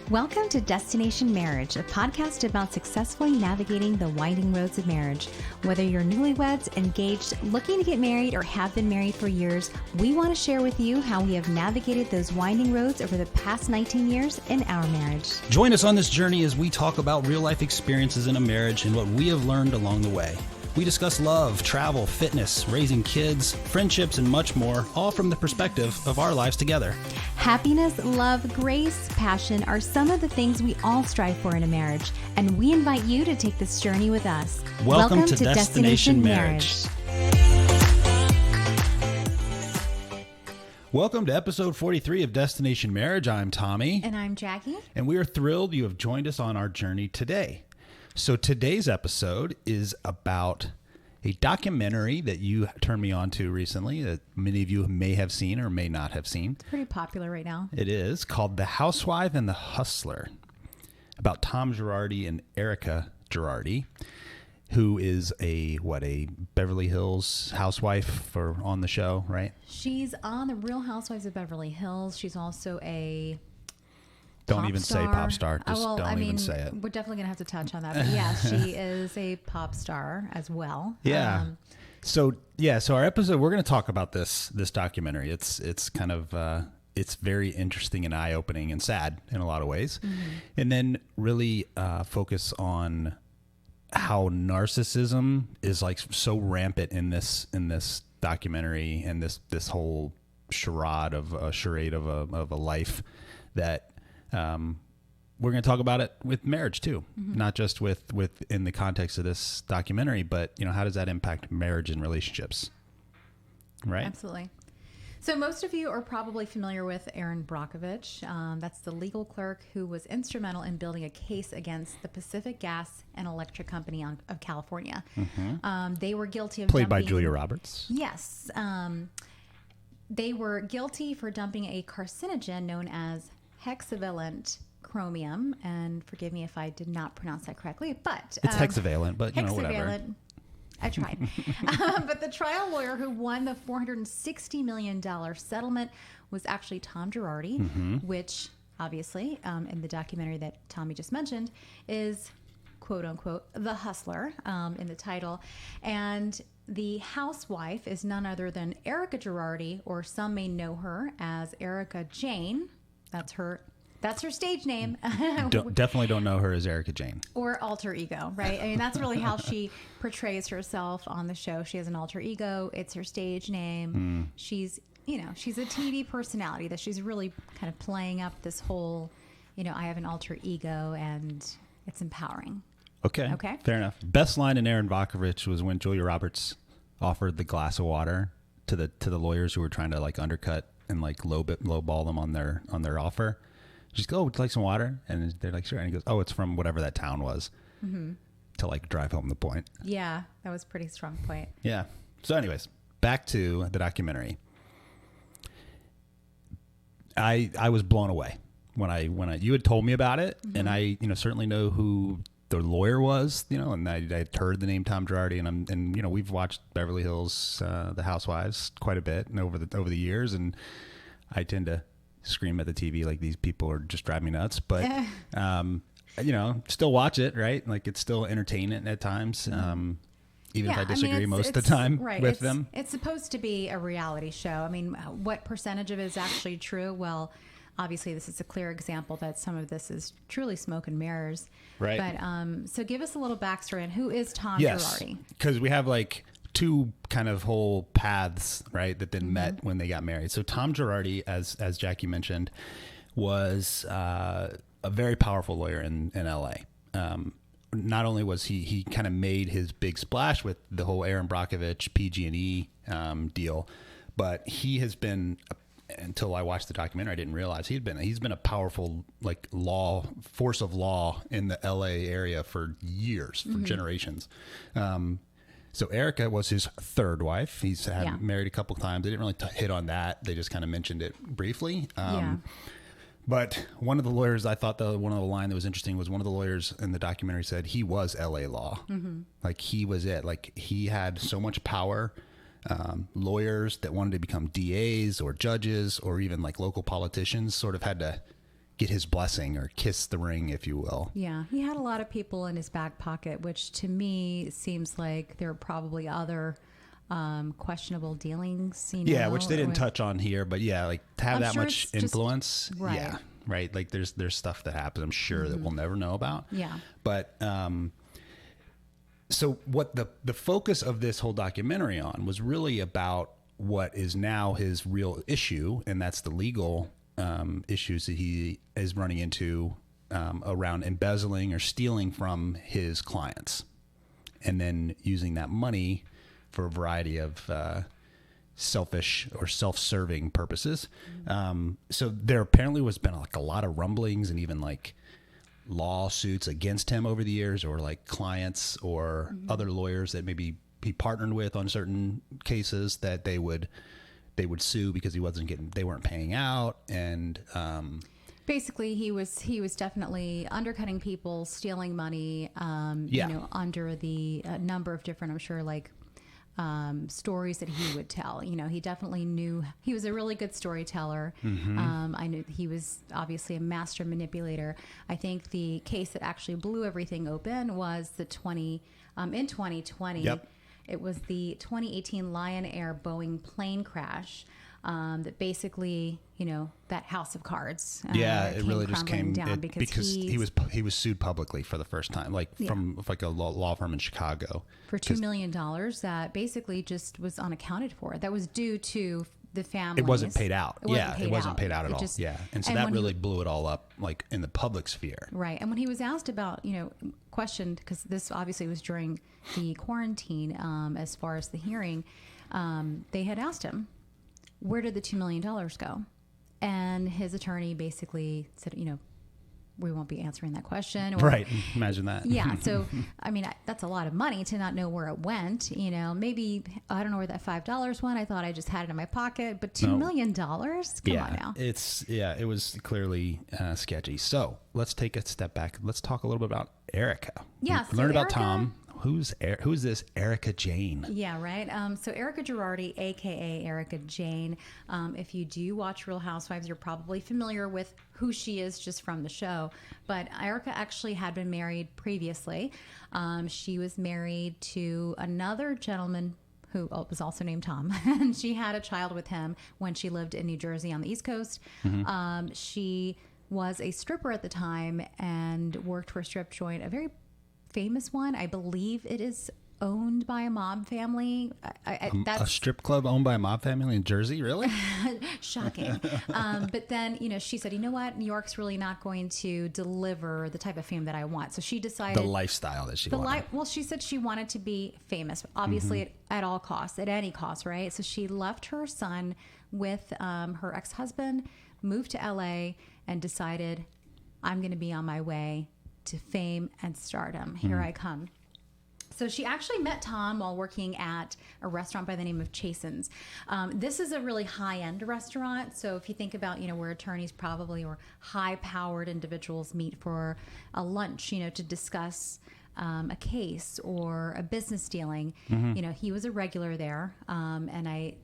Welcome to Destination Marriage, a podcast about successfully navigating the winding roads of marriage. Whether you're newlyweds, engaged, looking to get married, or have been married for years, we want to share with you how we have navigated those winding roads over the past 19 years in our marriage. Join us on this journey as we talk about real-life experiences in a marriage and what we have learned along the way. We discuss love, travel, fitness, raising kids, friendships, and much more, all from the perspective of our lives together. Happiness, love, grace, passion are some of the things we all strive for in a marriage, and we invite you to take this journey with us. Welcome to Destination Marriage. Welcome to episode 43 of Destination Marriage. I'm Tommy. And I'm Jackie. And we are thrilled you have joined us on our journey today. So today's episode is about a documentary that you turned me on to recently that many of you may have seen or may not have seen. It's pretty popular right now. It is called The Housewife and the Hustler, about Tom Girardi and Erika Girardi, who is a Beverly Hills housewife on the show, right? She's on The Real Housewives of Beverly Hills. She's also a Don't even say pop star. Just even say it. We're definitely going to have to touch on that. But yeah, she is a pop star as well. Yeah. So our episode, we're going to talk about this documentary. It's kind of, it's very interesting and eye-opening and sad in a lot of ways. Mm-hmm. And then really focus on how narcissism is like so rampant in this documentary and this whole charade of a life that, we're going to talk about it with marriage too, not just in the context of this documentary, but how does that impact marriage and relationships? Right? Absolutely. So most of you are probably familiar with Erin Brokovich. That's the legal clerk who was instrumental in building a case against the Pacific Gas and Electric Company of California. Mm-hmm. They were guilty of played by Julia Roberts. Yes. They were guilty for dumping a carcinogen known as hexavalent chromium, and forgive me if I did not pronounce that correctly, but it's hexavalent, but whatever. I tried. But the trial lawyer who won the $460 million settlement was actually Tom Girardi, which obviously in the documentary that Tommy just mentioned is quote unquote the hustler in the title. And the housewife is none other than Erika Girardi, or some may know her as Erika Jayne. That's her stage name. Definitely don't know her as Erika Jayne. Or alter ego, right? I mean, that's really how she portrays herself on the show. She has an alter ego. It's her stage name. She's a TV personality that she's really kind of playing up this whole, I have an alter ego, and it's empowering. Okay. Fair enough. Best line in Erin Brokovich was when Julia Roberts offered the glass of water to the lawyers who were trying to like undercut and like lowball them on their offer. She's go, would you like some water? And they're like, sure. And he goes, oh, it's from whatever that town was, to like drive home the point. Yeah, that was a pretty strong point. Yeah. So anyways, back to the documentary. I was blown away when you had told me about it, and I certainly know who the lawyer was, and I'd heard the name Tom Girardi, and we've watched Beverly Hills, the Housewives quite a bit and over the years, and I tend to scream at the TV like these people are just driving me nuts, but still watch it, right? Like it's still entertaining at times, even if I disagree most of the time with them. It's supposed to be a reality show. I mean, what percentage of it is actually true? Well, obviously, this is a clear example that some of this is truly smoke and mirrors. Right. But so give us a little backstory on who is Tom Girardi? Because we have like two kind of whole paths, right, that then met when they got married. So Tom Girardi, as Jackie mentioned, was a very powerful lawyer in L.A. Not only was he kind of made his big splash with the whole Erin Brokovich PG&E deal, but he has been until I watched the documentary, I didn't realize he's been a powerful force of law in the LA area for years, for generations. So Erika was his third wife. He's had married a couple of times. They didn't really hit on that. They just kind of mentioned it briefly. But one of the lawyers, I thought one of the line that was interesting was one of the lawyers in the documentary said he was LA law. Like he was it. Like he had so much power. Lawyers that wanted to become DAs or judges or even like local politicians sort of had to get his blessing or kiss the ring, if you will. Yeah, he had a lot of people in his back pocket, which to me seems like there are probably other questionable dealings. Yeah, which they didn't touch on here, but yeah, like to have that much influence. Right. Yeah, right. Like there's stuff that happens, I'm sure, that we'll never know about. Yeah. But so what the focus of this whole documentary on was really about what is now his real issue, and that's the legal issues that he is running into around embezzling or stealing from his clients, and then using that money for a variety of selfish or self-serving purposes. So there apparently was been like a lot of rumblings and even like lawsuits against him over the years, or like clients or other lawyers that maybe he partnered with on certain cases that they would sue because they weren't paying out. And basically he was definitely undercutting people, stealing money, you know, under the number of different, I'm sure, like stories that he would tell. You know, he definitely knew, he was a really good storyteller. I knew he was obviously a master manipulator. I think the case that actually blew everything open was in 2020. Yep. It was the 2018 Lion Air Boeing plane crash. That basically, you know, that house of cards. It really just came down because he was sued publicly for the first time, like from like a law firm in Chicago for $2 million that basically just was unaccounted for. That was due to the family. It wasn't paid out. It wasn't paid out at all. And so that really blew it all up, like in the public sphere. Right. And when he was asked about, you know, questioned, because this obviously was during the quarantine, as far as the hearing, they had asked him, where did the $2 million go? And his attorney basically said, you know, we won't be answering that question. Or, right. Imagine that. Yeah. So, I mean, that's a lot of money to not know where it went. You know, maybe, I don't know where that $5 went. I thought I just had it in my pocket, but $2 million? Come on now. It was clearly sketchy. So let's take a step back. Let's talk a little bit about Erika. Yeah. Learn about Tom. Who's this Erika Jayne? Yeah, right. So Erika Girardi, a.k.a. Erika Jayne. If you do watch Real Housewives, you're probably familiar with who she is just from the show. But Erika actually had been married previously. She was married to another gentleman who was also named Tom. And she had a child with him when she lived in New Jersey on the East Coast. She was a stripper at the time and worked for a strip joint, a very famous one. I believe it is owned by a mob family. That's a strip club owned by a mob family in Jersey? Really? Shocking. But then, you know, she said, you know what? New York's really not going to deliver the type of fame that I want. So she decided the lifestyle that she wanted. Well, she said she wanted to be famous, obviously at all costs, at any cost, right? So she left her son with her ex-husband, moved to LA, and decided, I'm going to be on my way to fame and stardom. Here I come. So she actually met Tom while working at a restaurant by the name of Chasen's. This is a really high-end restaurant. So if you think about, you know, where attorneys probably or high-powered individuals meet for a lunch, you know, to discuss a case or a business dealing, you know, he was a regular there. And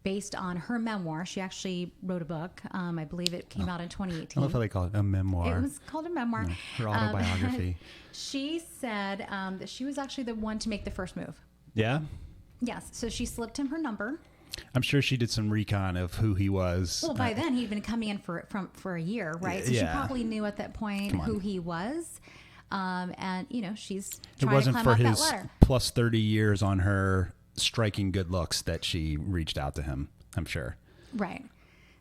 based on her memoir, she actually wrote a book. I believe it came out in 2018. I love how they call it a memoir. It was called a memoir. No, her autobiography. She said that she was actually the one to make the first move. Yeah? Yes. So she slipped him her number. I'm sure she did some recon of who he was. Well, by then he'd been coming in for a year, right? So she probably knew at that point who he was. And, you know, she's trying to climb up that ladder. Plus 30 years on her striking good looks that she reached out to him, I'm sure. Right.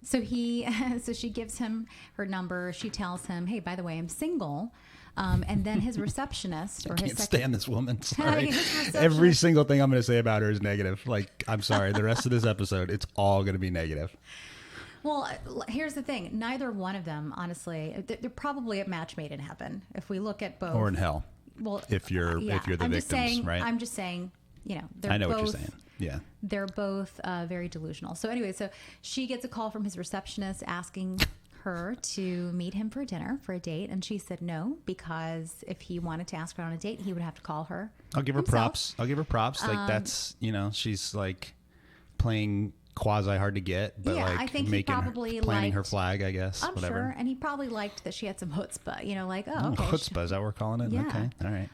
So she gives him her number. She tells him, hey, by the way, I'm single. And then his receptionist I can't stand this woman. Sorry. His Every single thing I'm going to say about her is negative. Like, I'm sorry. The rest of this episode, it's all going to be negative. Well, here's the thing. Neither one of them, honestly, they're probably a match made in heaven. If we look at both. Or in hell. Well, if you're the victims, right? I'm just saying, you know, I know what you're saying. Yeah. They're both very delusional. So anyway, so she gets a call from his receptionist asking her to meet him for dinner, for a date. And she said no, because if he wanted to ask her on a date, he would have to call her. I'll give her props. Like, that's, you know, she's like playing quasi hard to get, but Yeah, like I think he making probably planting her liked- flag, I guess. I'm whatever. sure. And he probably liked that she had some chutzpah, you know, like, oh, okay. Chutzpah, is that what we're calling it? Yeah. Okay. All right.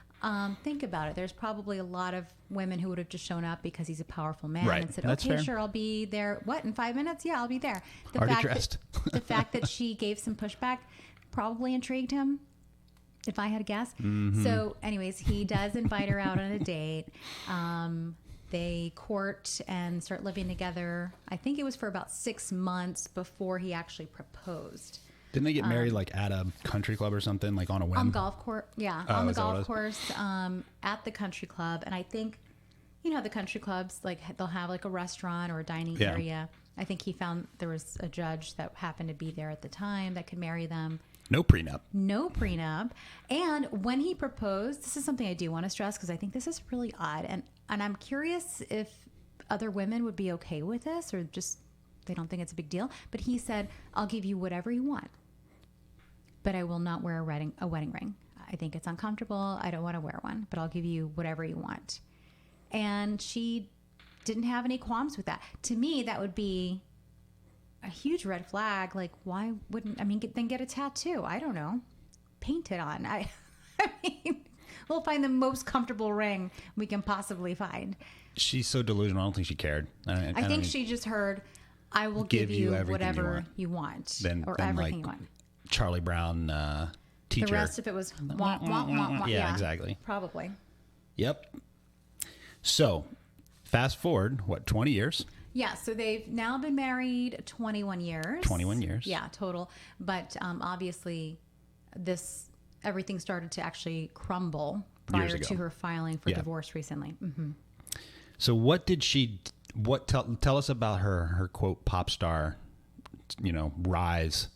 Think about it. There's probably a lot of women who would have just shown up because he's a powerful man Right. and said, That's okay, fair. sure, I'll be there. What, in 5 minutes? Yeah, I'll be there. Already dressed. The fact that she gave some pushback probably intrigued him, if I had to guess. Mm-hmm. So anyways, he does invite her out on a date. They court and start living together. I think it was for about 6 months before he actually proposed. Didn't they get married like at a country club or something, like on a whim? On golf course, yeah, Oh, on the is that what it golf was? course, at the country club. And I think, you know, the country clubs, like they'll have like a restaurant or a dining Yeah. area. I think he found there was a judge that happened to be there at the time that could marry them. No prenup. No prenup. And when he proposed, this is something I do want to stress because I think this is really odd. And I'm curious if other women would be okay with this or just they don't think it's a big deal. But he said, I'll give you whatever you want, but I will not wear a wedding ring. I think it's uncomfortable. I don't want to wear one, but I'll give you whatever you want. And she didn't have any qualms with that. To me, that would be a huge red flag. Like, why wouldn't, I mean, then get a tattoo. I don't know. Paint it on. I mean, we'll find the most comfortable ring we can possibly find. She's so delusional. I don't think she cared. I think she just heard, I will give you whatever you want. Then everything like you want. Charlie Brown teacher. The rest of it was wah, wah, wah, wah. Yeah, exactly. Probably. Yep. So fast forward, 20 years? Yeah, so they've now been married 21 years. 21 years. Yeah, total. But obviously, everything started to actually crumble prior Years ago. to her filing for divorce recently. Mm-hmm. So tell us about her quote pop star, rise,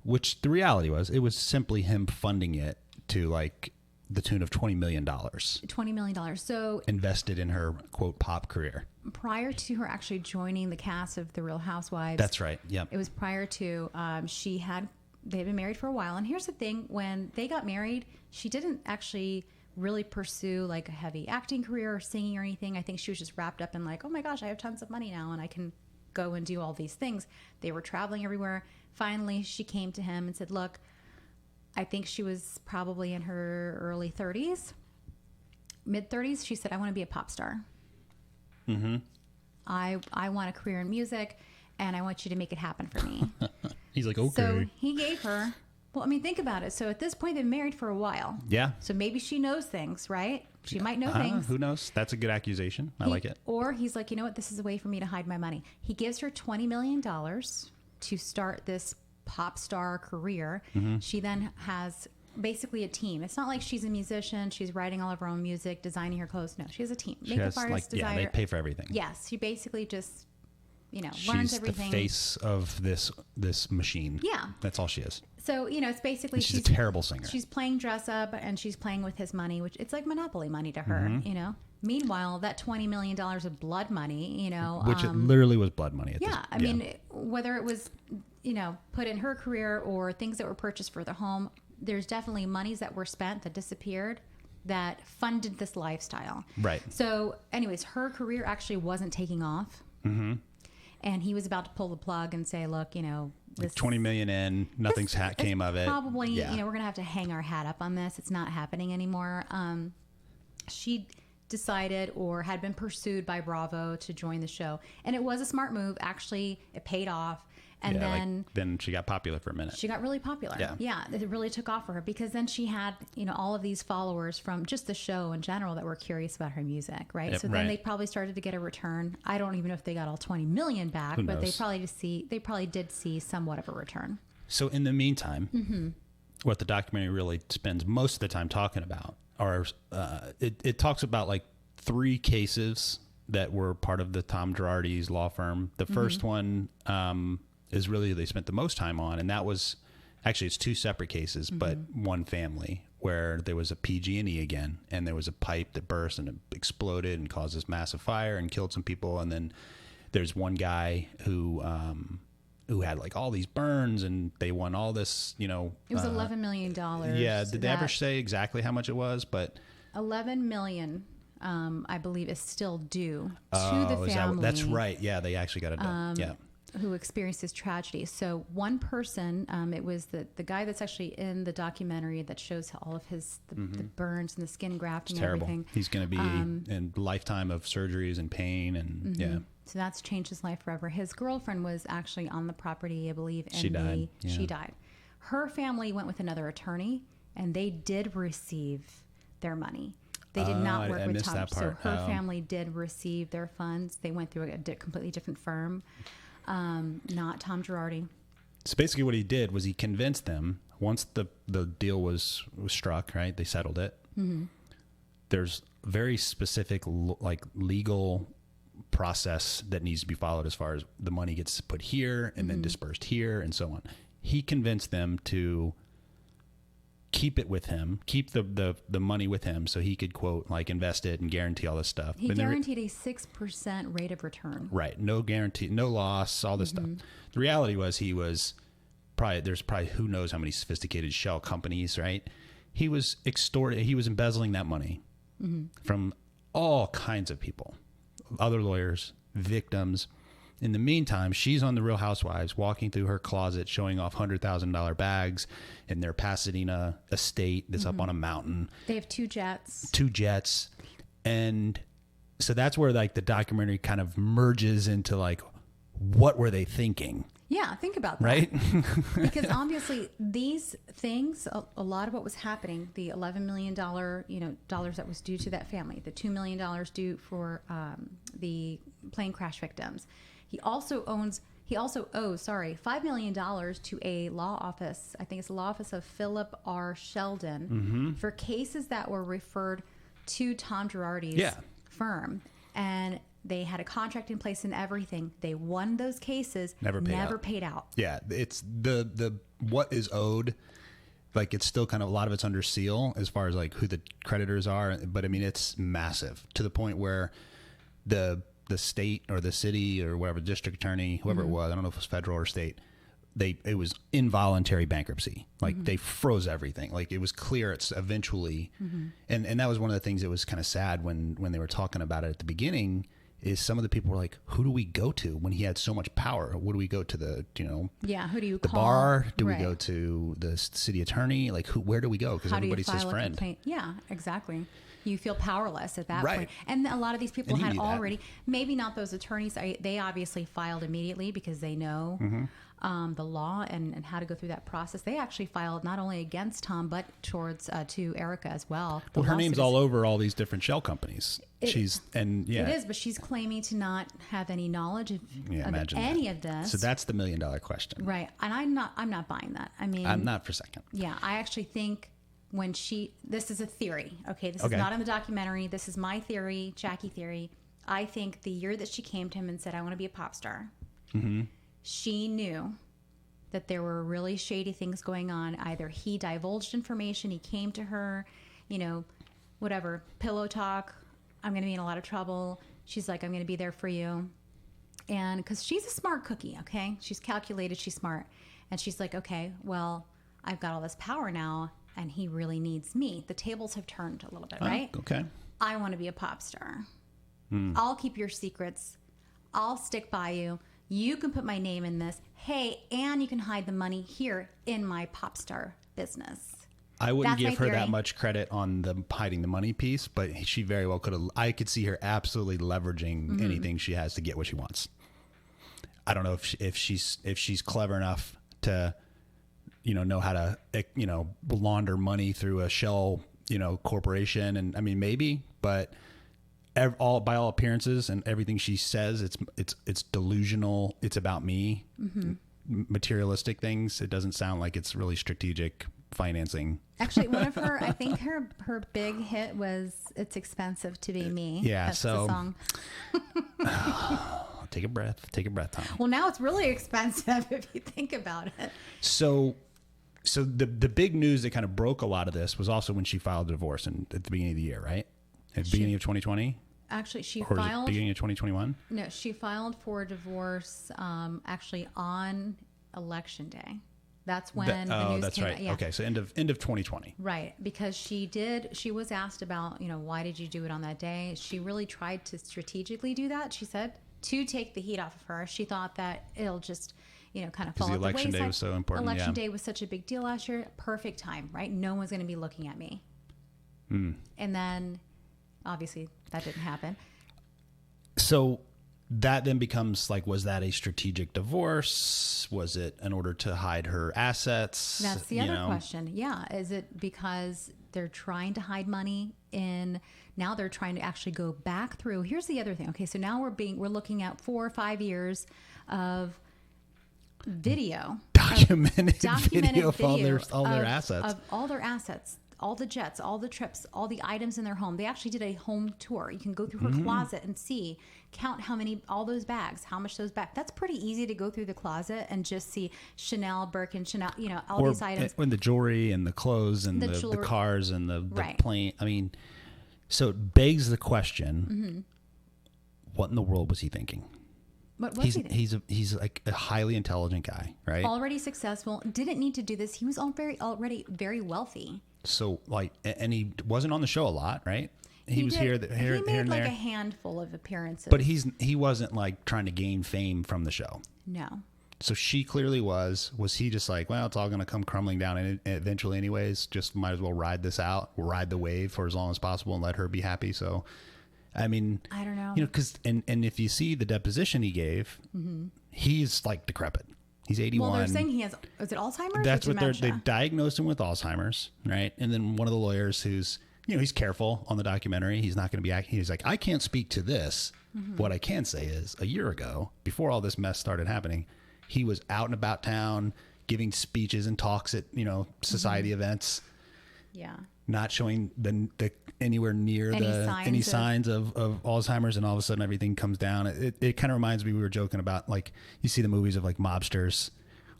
which the reality was, it was simply him funding it to like the tune of $20 million. $20 million. So invested in her quote pop career. Prior to her actually joining the cast of The Real Housewives. That's right. Yep. It was prior to, they had been married for a while. And here's the thing, when they got married, she didn't actually really pursue like a heavy acting career or singing or anything. I think she was just wrapped up in like, oh my gosh, I have tons of money now and I can go and do all these things. They were traveling everywhere. Finally, she came to him and said, look, I think she was probably in her early 30s, mid 30s. She said, I want to be a pop star. Mm-hmm. I want a career in music and I want you to make it happen for me. He's like, okay. So he gave her, well, I mean, think about it. So at this point, they've been married for a while. Yeah. So maybe she knows things, right? She might know things. Who knows? That's a good accusation. I like it. Or he's like, you know what? This is a way for me to hide my money. He gives her $20 million to start this pop star career. Mm-hmm. She then has basically a team. It's not like she's a musician. She's writing all of her own music, designing her clothes. No, she has a team. Makeup artist, designer. Yeah, they pay for everything. Yes. She basically just, learns she's everything. She's the face of this machine. Yeah. That's all she is. So, it's basically... And she's a terrible singer. She's playing dress up and she's playing with his money, which it's like Monopoly money to her, Mm-hmm. Meanwhile, that $20 million of blood money, Which it literally was blood money. I mean, whether it was, put in her career or things that were purchased for the home, there's definitely monies that were spent that disappeared that funded this lifestyle. Right. So anyways, her career actually wasn't taking off. Mm-hmm. And he was about to pull the plug and say, look, this, like $20 million in, nothing's came of it. Probably, we're going to have to hang our hat up on this. It's not happening anymore. She decided or had been pursued by Bravo to join the show. And it was a smart move. Actually, it paid off. And then she got popular for a minute. She got really popular. Yeah, it really took off for her because then she had, all of these followers from just the show in general that were curious about her music, right? Yep, so then they probably started to get a return. I don't even know if they got all 20 million back, but they probably did see somewhat of a return. So in the meantime, mm-hmm. what the documentary really spends most of the time talking about are it talks about like 3 cases that were part of the Tom Girardi's law firm. The first mm-hmm. one is really they spent the most time on, and that was actually it's 2 separate cases, mm-hmm. but one family where there was a PG&E again, and there was a pipe that burst and it exploded and caused this massive fire and killed some people. And then there's one guy who had like all these burns, and they won all this, It was $11 million. Yeah. Did they ever say exactly how much it was? But $11 million. I believe, is still due to the family. That's right. Yeah, they actually got it done. Yeah. Who experienced this tragedy. So one person, it was the guy that's actually in the documentary that shows all of his the burns and the skin grafting and everything. He's going to be in lifetime of surgeries and pain and yeah. So that's changed his life forever. His girlfriend was actually on the property, I believe. And she died. She died. Her family went with another attorney, and they did receive their money. They did not work with Tom. So her family did receive their funds. They went through a completely different firm. Not Tom Girardi. So basically what he did was he convinced them, once the deal was struck, right? They settled it. There's very specific legal process that needs to be followed as far as the money gets put here and then dispersed here and so on. He convinced them to keep it with him, keep the money with him so he could, quote, like invest it and guarantee all this stuff. He guaranteed a 6% rate of return. Right. No guarantee, no loss, all this stuff. The reality was there's probably who knows how many sophisticated shell companies, right? He was embezzling that money from all kinds of people, other lawyers, victims. In the meantime, she's on The Real Housewives, walking through her closet, showing off $100,000 bags in their Pasadena estate that's up on a mountain. They have 2 jets. 2 jets. And so that's where like the documentary kind of merges into like, what were they thinking? Yeah, think about that. Right? Because obviously these things, a lot of what was happening, the $11 million, dollars that was due to that family, the $2 million due for the plane crash victims. He also owes $5 million to a law office. I think it's the law office of Philip R. Sheldon for cases that were referred to Tom Girardi's firm. And they had a contract in place and everything. They won those cases. Never paid out. Yeah, it's the what is owed. Like it's still kind of a lot of it's under seal as far as like who the creditors are. But I mean, it's massive to the point where the state or the city or whatever district attorney, whoever it was, I don't know if it was federal or state, it was involuntary bankruptcy. Like they froze everything. Like it was clear it's eventually, and that was one of the things that was kind of sad when they were talking about it at the beginning. Is some of the people were like, who do we go to when he had so much power? What do we go to who do you call? The bar? Do we go to the city attorney? Like where do we go? Because everybody's his friend. Yeah, exactly. You feel powerless at that point. And a lot of these people had already, maybe not those attorneys, they obviously filed immediately because they know the law and how to go through that process. They actually filed not only against Tom, but towards to Erika as well. Well, her name's all over all these different shell companies. It is, but she's claiming to not have any knowledge of any of this. So that's the $1 million question. Right. And I'm not buying that. I mean, I'm not for a second. Yeah. I actually think this is a theory. Okay. This is not in the documentary. This is my theory, Jackie theory. I think the year that she came to him and said, I want to be a pop star. She knew that there were really shady things going on. Either he divulged information, he came to her, whatever, pillow talk. I'm going to be in a lot of trouble. She's like, I'm going to be there for you. And because she's a smart cookie, okay? She's calculated, she's smart. And she's like, okay, well, I've got all this power now, and he really needs me. The tables have turned a little bit, right? Okay. I want to be a pop star. I'll keep your secrets. I'll stick by you. You can put my name in this. Hey, and you can hide the money here in my pop star business. I wouldn't give her that much credit on the hiding the money piece, but she very well could have. I could see her absolutely leveraging anything she has to get what she wants. I don't know if she's clever enough to, know how to, launder money through a shell, corporation, and I mean maybe, but by all appearances and everything she says, it's delusional. It's about me, materialistic things. It doesn't sound like it's really strategic financing. Actually, one of her, I think her big hit was "It's Expensive to Be Me." Yeah, that's the song. Take a breath, Tom. Well, now it's really expensive if you think about it. So the big news that kind of broke a lot of this was also when she filed a divorce at the beginning of the year, right? At the beginning of 2020. Actually, she or filed beginning of 2021. No, she filed for divorce actually on Election Day. That's when the news that's came right. out. Yeah. Okay, so end of 2020. Right, because she was asked about, why did you do it on that day? She really tried to strategically do that, she said, to take the heat off of her. She thought that it'll just, kind of fall the out the wayside. election day was so important. Election day was such a big deal last year. Perfect time, right? No one's going to be looking at me. And then, obviously, that didn't happen. So that then becomes like, was that a strategic divorce? Was it in order to hide her assets? That's the other question. Yeah. Is it because they're trying to hide money now they're trying to actually go back through. Here's the other thing. Okay. So now we're looking at 4 or 5 years of video. Documented video of all their assets. Of all their assets. All the jets, all the trips, all the items in their home. They actually did a home tour. You can go through her closet and count how many, all those bags, how much those bags. That's pretty easy to go through the closet and just see Chanel, Birkin, Chanel, all these items. And the jewelry and the clothes and the cars and the right. plane. I mean, so it begs the question, what in the world was he thinking? What was he thinking? He's like a highly intelligent guy, right? Already successful. Didn't need to do this. He was already very wealthy. So and he wasn't on the show a lot, right? He was here and there. He made like a handful of appearances. But he wasn't like trying to gain fame from the show. No. So she clearly was. Was he just like, well, it's all going to come crumbling down and eventually anyways, just might as well ride this out, ride the wave for as long as possible and let her be happy. So, I mean, I don't know. Because, and if you see the deposition he gave, he's like decrepit. He's 81. Well, they're saying he has, is it Alzheimer's? That's or what they diagnosed him with Alzheimer's, right? And then one of the lawyers who's, he's careful on the documentary. He's not going to be acting. He's like, I can't speak to this. What I can say is a year ago, before all this mess started happening, he was out and about town giving speeches and talks at, society events. Yeah. Not showing the anywhere near any signs of Alzheimer's, and all of a sudden everything comes down. It kind of reminds me, we were joking about, like, you see the movies of like mobsters,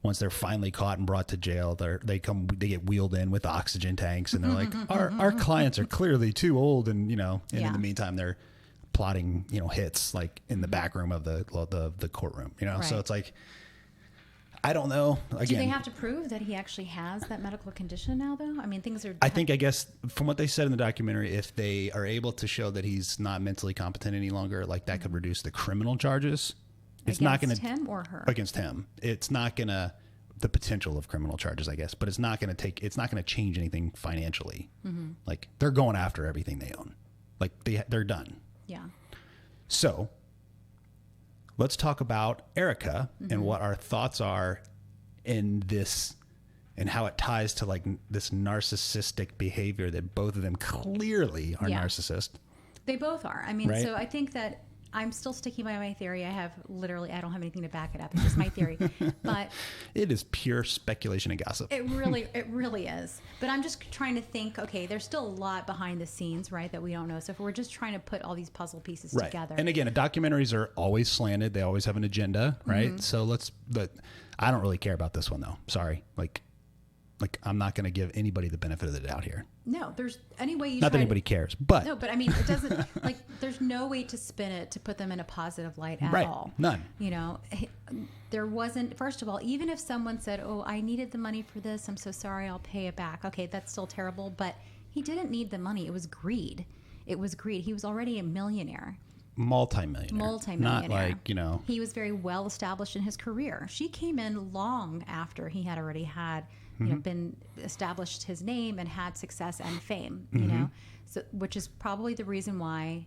once they're finally caught and brought to jail, they get wheeled in with oxygen tanks, and they're like, our clients are clearly too old, and in the meantime they're plotting hits like in the back room of the courtroom, right. So it's like, I don't know. Again, do they have to prove that he actually has that medical condition now, though? I mean, things are... I guess from what they said in the documentary, if they are able to show that he's not mentally competent any longer, like that could reduce the criminal charges. It's not going to... Against him or her? Against him. It's not going to... The potential of criminal charges, I guess, but it's not going to change anything financially. Like, they're going after everything they own. Like, they're done. Yeah. So... let's talk about Erika and what our thoughts are in this and how it ties to like this narcissistic behavior that both of them clearly are narcissists. They both are. I mean, right? So I think that I'm still sticking by my theory. I don't have anything to back it up. It's just my theory. But it is pure speculation and gossip. It really is. But I'm just trying to think, okay, there's still a lot behind the scenes, right, that we don't know. So if we're just trying to put all these puzzle pieces together. And again, documentaries are always slanted. They always have an agenda, right? So I don't really care about this one though. Sorry. Like I'm not going to give anybody the benefit of the doubt here. No, there's any way you not that anybody cares, but no, but I mean, it doesn't like there's no way to spin it to put them in a positive light at all. None. There wasn't. First of all, even if someone said, "Oh, I needed the money for this. I'm so sorry. I'll pay it back." Okay, that's still terrible, but he didn't need the money. It was greed. He was already a millionaire. Multi-millionaire. Not like, He was very well established in his career. She came in long after he had already had, been established his name and had success and fame, so which is probably the reason why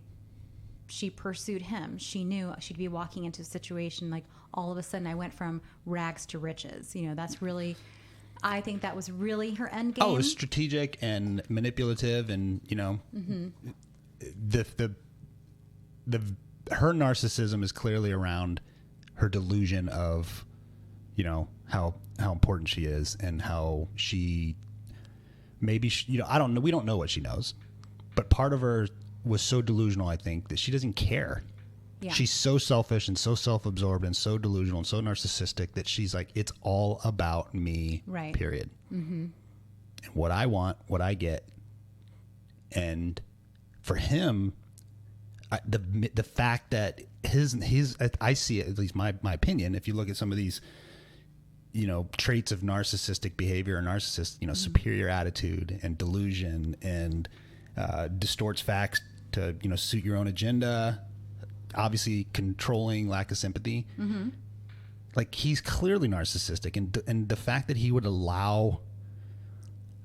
she pursued him. She knew she'd be walking into a situation like all of a sudden I went from rags to riches. That's really, I think that was really her end game. Oh, it was strategic and manipulative, and her narcissism is clearly around her delusion of, how important she is and how she I don't know. We don't know what she knows, but part of her was so delusional, I think, that she doesn't care. Yeah. She's so selfish and so self-absorbed and so delusional and so narcissistic that she's like, it's all about me, period. And what I want, what I get. And for him, the fact that his I see it, at least my opinion, if you look at some of these traits of narcissistic behavior or superior attitude and delusion and distorts facts to, suit your own agenda, obviously controlling, lack of sympathy. Like, he's clearly narcissistic. And the fact that he would allow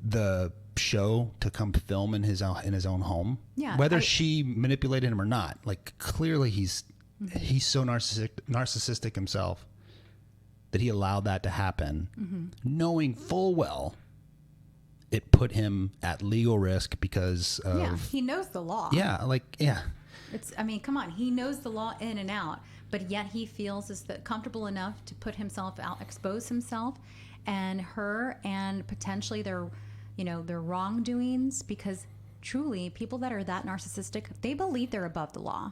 the show to come film in his own home, whether she manipulated him or not, like, clearly he's so narcissistic himself that he allowed that to happen, knowing full well it put him at legal risk because of... he knows the law. Come on. He knows the law in and out, but yet he feels comfortable enough to put himself out, expose himself and her and potentially their wrongdoings, because truly people that are that narcissistic, they believe they're above the law.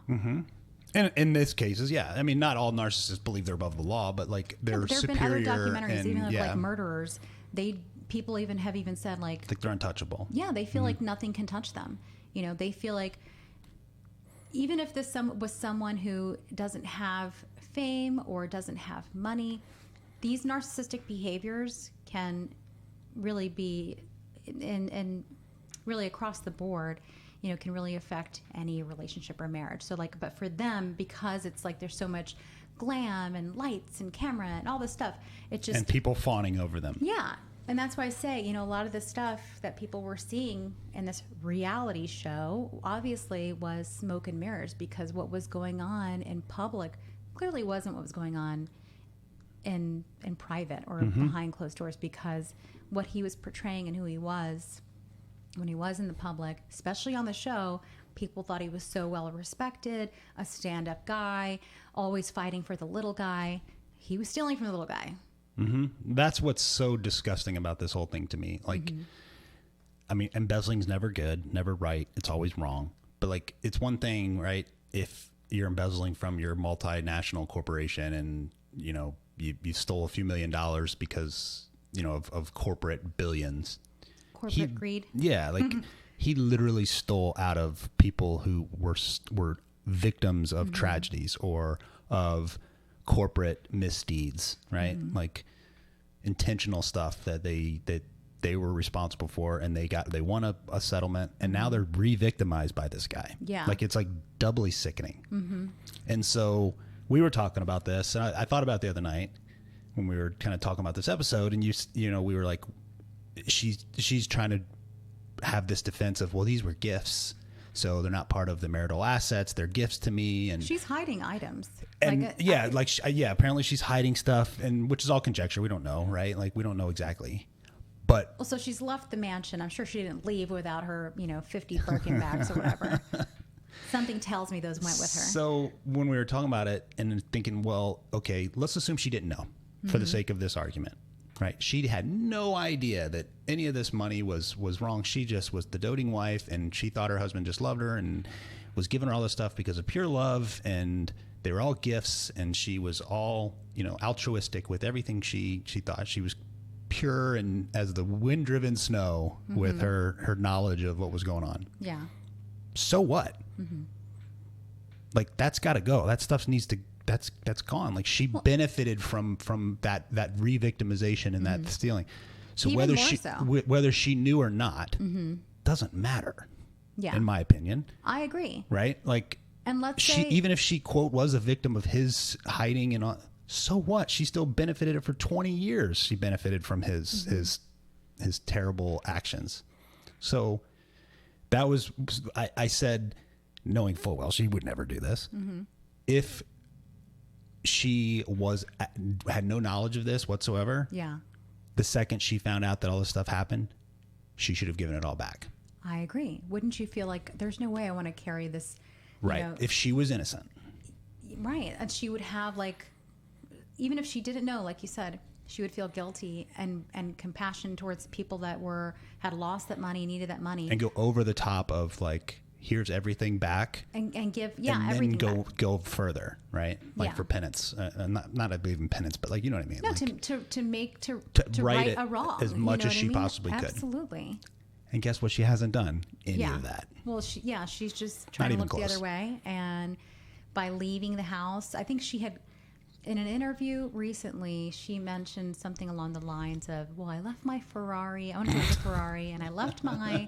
And in this cases, not all narcissists believe they're above the law, but like they're superior. There have been other documentaries, even of like murderers. People have said like they're untouchable. Yeah, they feel like nothing can touch them. They feel like even if this was someone who doesn't have fame or doesn't have money, these narcissistic behaviors can really be, and really across the board, can really affect any relationship or marriage. So but for them, because it's like there's so much glam and lights and camera and all this stuff, it just... And people fawning over them. Yeah. And that's why I say, a lot of the stuff that people were seeing in this reality show obviously was smoke and mirrors, because what was going on in public clearly wasn't what was going on in private or behind closed doors, because what he was portraying and who he was when he was in the public, especially on the show, people thought he was so well respected, a stand-up guy, always fighting for the little guy. He was stealing from the little guy. That's what's so disgusting about this whole thing to me. Like, embezzling's never good, never right. It's always wrong. But like, it's one thing, right? If you're embezzling from your multinational corporation and, you stole a few $1 million because, of corporate billions. Corporate greed. Yeah. Like he literally stole out of people who were victims of tragedies or of corporate misdeeds, right? Like intentional stuff that they were responsible for, and they won a settlement, and now they're re-victimized by this guy. Yeah. Like, it's like doubly sickening. And so we were talking about this, and I thought about it the other night when we were kind of talking about this episode, and we were like, she's trying to have this defense of, well, these were gifts, so they're not part of the marital assets, they're gifts to me, and she's hiding items. And apparently she's hiding stuff, and which is all conjecture. We don't know, right? Like, we don't know exactly. But well, so she's left the mansion. I'm sure she didn't leave without her, 50 Birkin bags or whatever. Something tells me those went with her. So when we were talking about it and thinking, well, okay, let's assume she didn't know for the sake of this argument, right? She had no idea that any of this money was wrong. She just was the doting wife, and she thought her husband just loved her and was giving her all this stuff because of pure love, and they were all gifts, and she was all, altruistic with everything. She thought she was pure and as the wind-driven snow with her knowledge of what was going on. Yeah. So what? Like, that's got to go. That stuff needs to. That's gone. Like, she benefited from that re-victimization and that stealing. So whether she knew or not doesn't matter. Yeah. In my opinion. I agree. Right? Like, and let's say even if she, quote, was a victim of his hiding and all, so what? She still benefited it for 20 years. She benefited from his terrible actions. So that was, I said, knowing full well she would never do this. If she had no knowledge of this whatsoever, the second she found out that all this stuff happened, she should have given it all back. I agree. Wouldn't you feel like there's no way I want to carry this? Right. If she was innocent. Right. And she would have, like, even if she didn't know, like you said, she would feel guilty and compassion towards people that had lost that money, needed that money. And go over the top of, like, here's everything back. And give, and then everything go further, right? Like, for penance. Not I believe in penance, but, like, you know what I mean? No, like, to right a wrong. As much as she possibly could. Absolutely. And guess what? She hasn't done any of that. Well, she's just trying to look the other way. And by leaving the house, I think she had in an interview recently, she mentioned something along the lines of, well, I left my Ferrari. I want to get a Ferrari, and I left my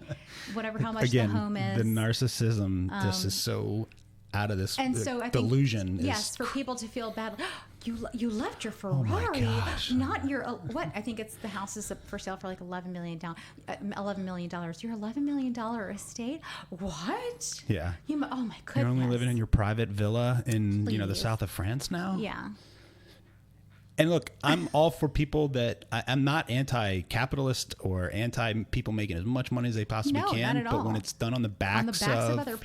whatever, how much the home is. The narcissism, this is so out of this and so I delusion. Think, yes, for people to feel bad. You left your Ferrari, oh my gosh. Not your what? I think it's the house is up for sale for like $11 million. Your $11 million estate? What? Yeah. Oh my goodness. You're only living in your private villa in the south of France now. Yeah. And look, I'm all for people that I'm not anti-capitalist or anti people making as much money as they possibly can. Not at all. But when it's done on the backs of other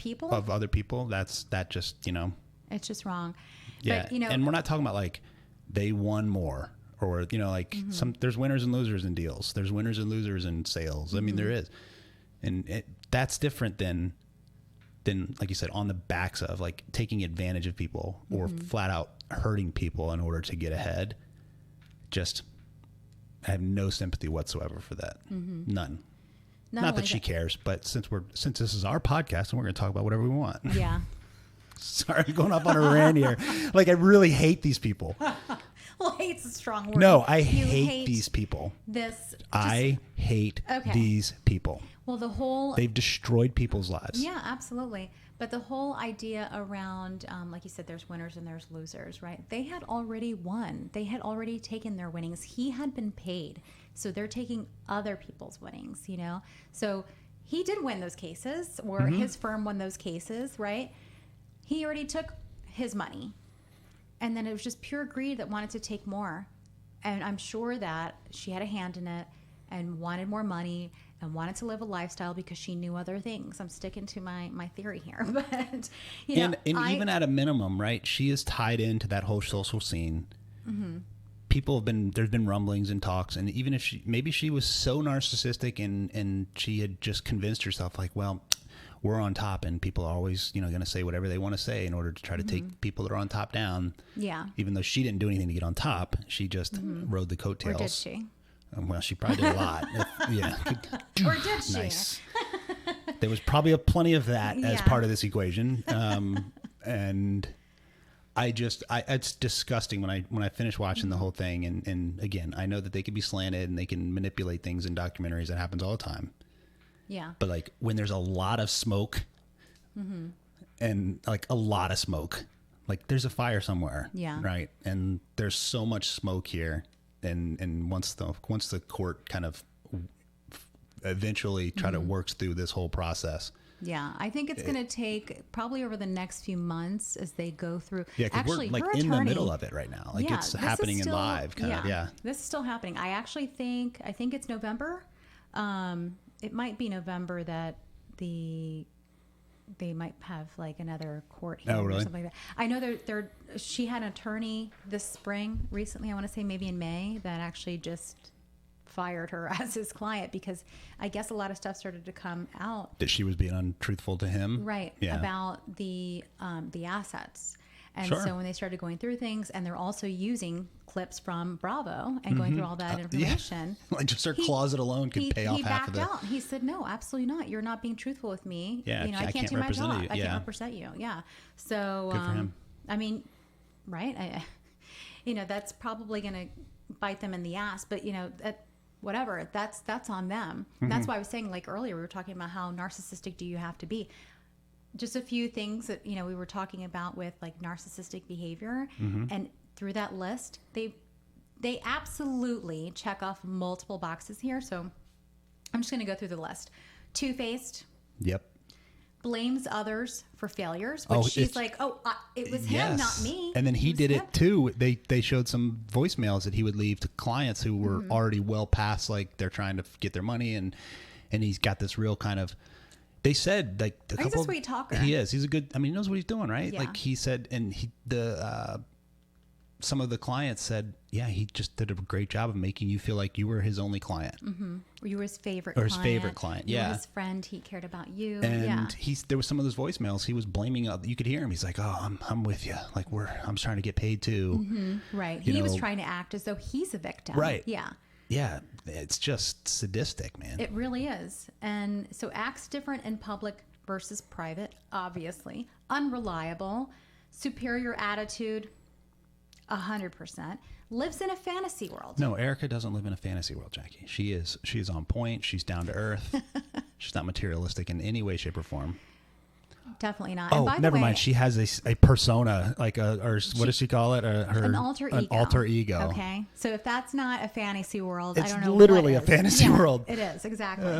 people, that just it's just wrong. Yeah, but, and we're not talking about like they won more or there's winners and losers in deals. There's winners and losers in sales. I mean, there is, and that's different than like you said, on the backs of like taking advantage of people or flat out hurting people in order to get ahead. Just, I have no sympathy whatsoever for that. None. Not that she cares, but since this is our podcast and we're going to talk about whatever we want. Yeah. Sorry, I'm going off on a rant here. Like, I really hate these people. Well, hate's a strong word. No, I hate these people. I hate these people. Well, they've destroyed people's lives. Yeah, absolutely. But the whole idea around, like you said, there's winners and there's losers, right? They had already won. They had already taken their winnings. He had been paid. So they're taking other people's winnings, So he did win those cases, or his firm won those cases, right? He already took his money. And then it was just pure greed that wanted to take more. And I'm sure that she had a hand in it and wanted more money and wanted to live a lifestyle because she knew other things. I'm sticking to my theory here. But, even at a minimum, right, she is tied into that whole social scene. People there's been rumblings and talks. And even if maybe she was so narcissistic and she had just convinced herself like, well, we're on top and people are always, going to say whatever they want to say in order to try to take people that are on top down. Yeah. Even though she didn't do anything to get on top, she just rode the coattails. Or did she? Well, she probably did a lot. Or did she? Nice. There was probably plenty of that as part of this equation. And it's disgusting when I finish watching the whole thing. And again, I know that they can be slanted and they can manipulate things in documentaries. That happens all the time. Yeah. But like when there's a lot of smoke and like a lot of smoke, like there's a fire somewhere. Yeah. Right. And there's so much smoke here. And once the court kind of eventually works through this whole process. Yeah, I think it's going to take probably over the next few months as they go through. Yeah, because we're like in the middle of it right now. Like it's happening in live kind of. Yeah, this is still happening. I think it's November. It might be November that they might have like another court hearing or something like that. I know she had an attorney this spring recently, I want to say maybe in May, that actually just fired her as his client because I guess a lot of stuff started to come out. That she was being untruthful to him? Right, about the assets. And so when they started going through things, and they're also using clips from Bravo and going through all that information. Like just her closet alone could pay off half of it. He backed out. He said, no, absolutely not. You're not being truthful with me. Yeah, I can't do my job. I can't represent you. Yeah. So, good for him. I mean, right. That's probably going to bite them in the ass, but whatever, that's on them. That's why I was saying, like earlier, we were talking about how narcissistic do you have to be. Just a few things that we were talking about with like narcissistic behavior, and through that list, they absolutely check off multiple boxes here. So I'm just going to go through the list. Two-faced. Yep. Blames others for failures, which she's like, it was him, not me. And then he did it too. They showed some voicemails that he would leave to clients who were already well past, like they're trying to get their money, and he's got this real kind of. They said like he's a sweet talker. He is. He's a good. I mean, he knows what he's doing, right? Yeah. Like he said, and some of the clients said, he just did a great job of making you feel like you were his only client. Or you were his favorite client. Or his favorite client, yeah. You were his friend. He cared about you. And there was some of those voicemails. He was blaming. You could hear him. He's like, I'm with you. Like I'm trying to get paid too. Right. He was trying to act as though he's a victim. Right. Yeah. Yeah. It's just sadistic, man. It really is. And so acts different in public versus private, obviously. Unreliable. Superior attitude. 100%. Lives in a fantasy world. No, Erika doesn't live in a fantasy world, Jackie. She is on point. She's down to earth. She's not materialistic in any way, shape, or form. Definitely not. Oh, and by never the way, mind. She has a persona, like what does she call it? An alter ego. An alter ego. Okay. So if that's not a fantasy world, It's I don't know literally what a is. fantasy world. It is, exactly.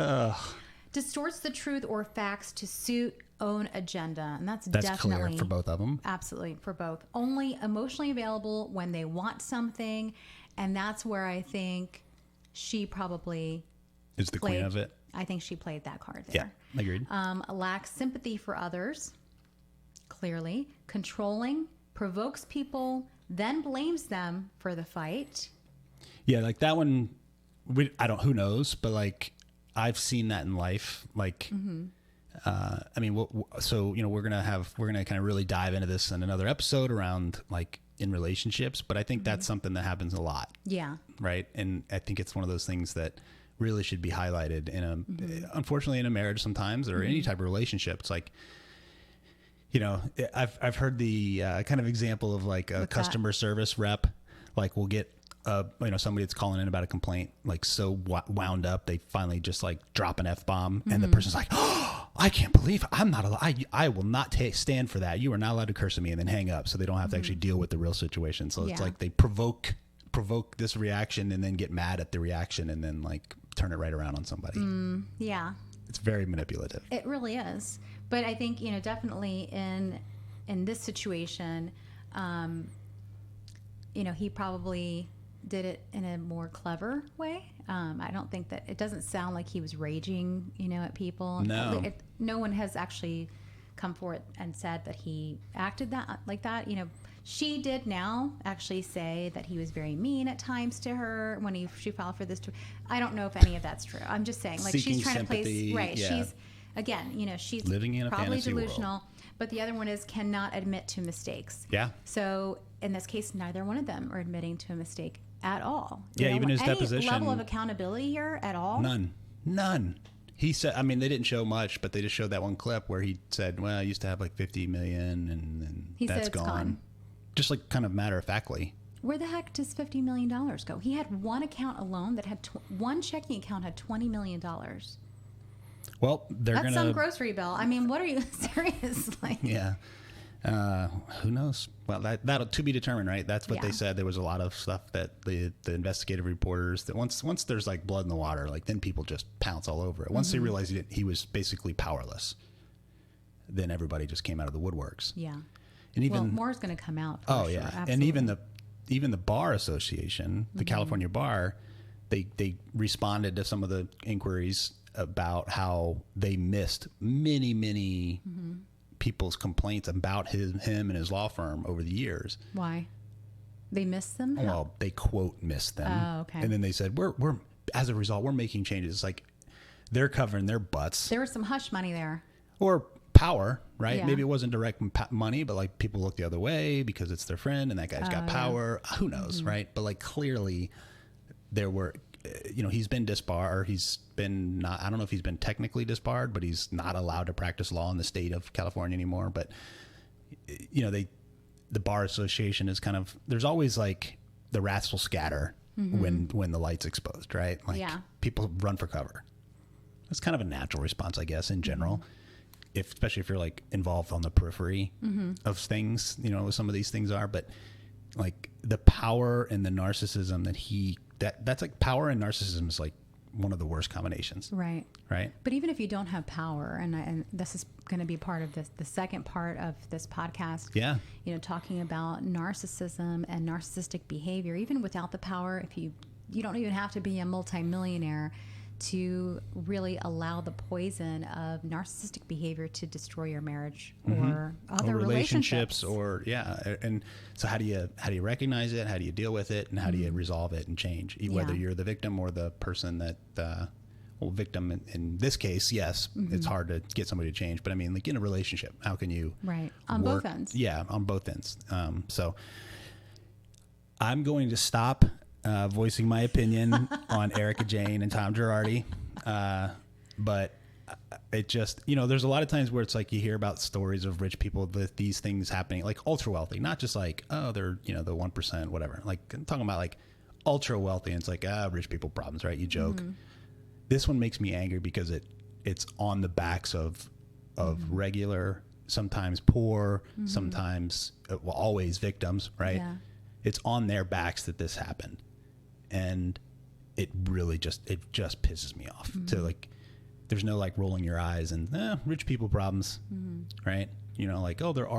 Distorts the truth or facts to suit own agenda. And that's definitely clear for both of them. Absolutely, for both. Only emotionally available when they want something. And that's where I think she probably Is the queen of it. I think she played that card there. Yeah, agreed. Lacks sympathy for others, clearly. Controlling, provokes people, then blames them for the fight. Yeah, like that one, who knows, but like I've seen that in life. Like, I mean, so, we're going to kind of really dive into this in another episode around like in relationships, but I think that's something that happens a lot. Yeah. Right. And I think it's one of those things that really should be highlighted unfortunately in a marriage sometimes, or any type of relationship. It's like, I've heard the kind of example of like a customer service rep, like we'll get somebody that's calling in about a complaint, like so wound up, they finally just like drop an F-bomb and the person's like, oh, I can't believe I'm not allowed. I will not stand for that. You are not allowed to curse at me, and then hang up. So they don't have to actually deal with the real situation. So it's like they provoke this reaction and then get mad at the reaction and then like turn it right around on somebody. Yeah. It's very manipulative. It really is. But I think, definitely in this situation, he probably did it in a more clever way. I don't think that it doesn't sound like he was raging, at people. No. No one has actually come forward and said that he acted like that. She did now actually say that he was very mean at times to her when she filed for this. I don't know if any of that's true. I'm just saying, like, Seeking she's trying sympathy, to place, right. yeah. She's, again, she's living in a probably fantasy delusional, world. but the other one is cannot admit to mistakes. Yeah. So in this case, neither one of them are admitting to a mistake at all. Yeah, even his any deposition. level of accountability here at all? None. He said, I mean, they didn't show much, but they just showed that one clip where he said, well, I used to have like 50 million and that's gone. Just like kind of matter of factly. Where the heck does $50 million go? He had one account alone that had one checking account had $20 million. Well, that's some grocery bill. I mean, what are you seriously? Yeah. Who knows? Well, that'll to be determined, right? That's what they said. There was a lot of stuff that the investigative reporters, that once there's like blood in the water, like then people just pounce all over it. Once they realized he was basically powerless, then everybody just came out of the woodworks. Yeah. And even more is going to come out. Oh yeah. Absolutely. And even the bar association, the California bar, they responded to some of the inquiries about how they missed many people's complaints about him and his law firm over the years. Why? They missed them? Well, they quote missed them. Oh, okay. And then they said, we're as a result, we're making changes. It's like they're covering their butts. There was some hush money there. Or power, right? Yeah. Maybe it wasn't direct money, but like people look the other way because it's their friend and that guy's got power. Yeah. Who knows, right? But like clearly there were, he's been disbarred. He's been not, I don't know if he's been technically disbarred, but he's not allowed to practice law in the state of California anymore. But, the bar association is kind of, there's always like the rats will scatter when the light's exposed, right? Like people run for cover. It's kind of a natural response, I guess, in general. Especially if you're like involved on the periphery of things, some of these things are, but like the power and the narcissism that's like power and narcissism is like one of the worst combinations. Right. Right. But even if you don't have power, and this is going to be part of the second part of this podcast. Yeah. Talking about narcissism and narcissistic behavior, even without the power, if you don't even have to be a multimillionaire to really allow the poison of narcissistic behavior to destroy your marriage or other relationships. And so how do you recognize it? How do you deal with it? And how do you resolve it and change? Whether you're the victim or the person that, victim in this case, yes, it's hard to get somebody to change. But I mean, like in a relationship, how can you on both ends? Yeah, on both ends. So I'm going to stop voicing my opinion on Erika Jayne and Tom Girardi. But it just, there's a lot of times where it's like you hear about stories of rich people with these things happening, like ultra wealthy, not just like, oh, they're, the 1%, whatever. Like I'm talking about like ultra wealthy, and it's like, rich people problems, right? You joke. This one makes me angry because it's on the backs of regular, sometimes poor, sometimes, always victims, right? Yeah. It's on their backs that this happened. And it really just pisses me off to like, there's no like rolling your eyes and rich people problems, right? Like, oh, their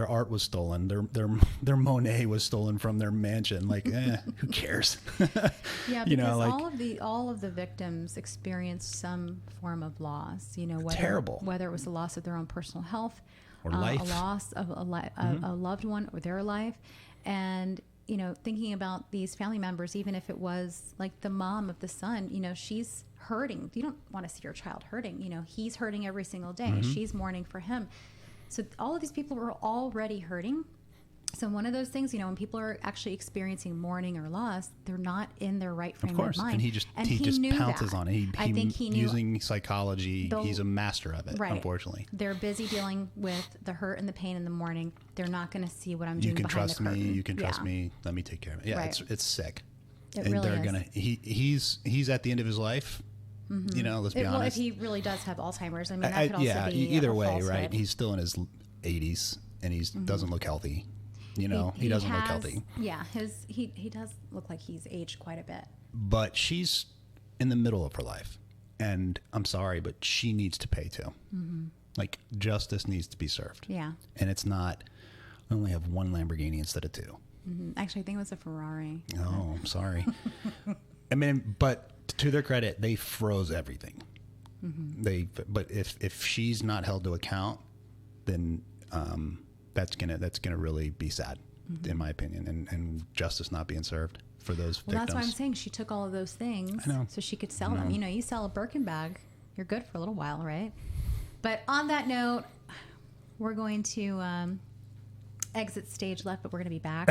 art was stolen. Their Monet was stolen from their mansion. Like, who cares? Yeah, because like, all of the victims experienced some form of loss. Whether it was the loss of their own personal health, or life, a loss of a loved one or their life, and thinking about these family members, even if it was like the mom of the son, she's hurting. You don't want to see your child hurting. He's hurting every single day. She's mourning for him. So all of these people are already hurting. So one of those things, when people are actually experiencing mourning or loss, they're not in their right frame of mind. And he just pounces on it. I think he knew, using psychology, he's a master of it, right. Unfortunately. They're busy dealing with the hurt and the pain in the morning. They're not going to see what I'm doing behind the curtain. You can trust me. Let me take care of it. Yeah, right. It's sick. It really is. He's at the end of his life. Let's be honest. Well, if he really does have Alzheimer's, I mean, that could also be either way, right? He's still in his 80s, and he doesn't look healthy. He doesn't look healthy. Yeah, he does look like he's aged quite a bit. But she's in the middle of her life, and I'm sorry, but she needs to pay too. Like, justice needs to be served. Yeah. And it's not, I only have one Lamborghini instead of two. Actually, I think it was a Ferrari. Oh, I'm sorry. I mean, but to their credit, they froze everything. But if she's not held to account, then that's gonna really be sad, in my opinion, and justice not being served for those victims. That's why I'm saying she took all of those things so she could sell them. You sell a Birkin bag, you're good for a little while, right? But on that note, we're going to exit stage left, but we're going to be back.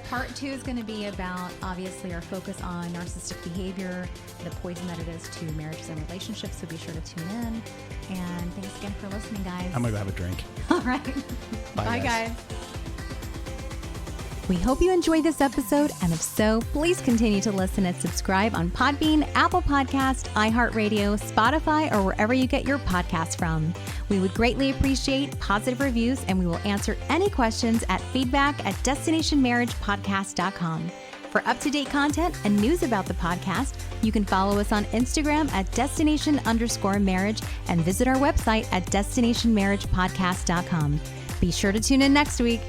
Part 2 is going to be about, obviously, our focus on narcissistic behavior, the poison that it is to marriages and relationships. So be sure to tune in. And thanks again for listening, guys. I'm going to have a drink. All right. Bye, guys. We hope you enjoyed this episode, and if so, please continue to listen and subscribe on Podbean, Apple Podcast, iHeartRadio, Spotify, or wherever you get your podcasts from. We would greatly appreciate positive reviews, and we will answer any questions at feedback@destinationmarriagepodcast.com. For up-to-date content and news about the podcast, you can follow us on Instagram at destination_marriage and visit our website at destinationmarriagepodcast.com. Be sure to tune in next week.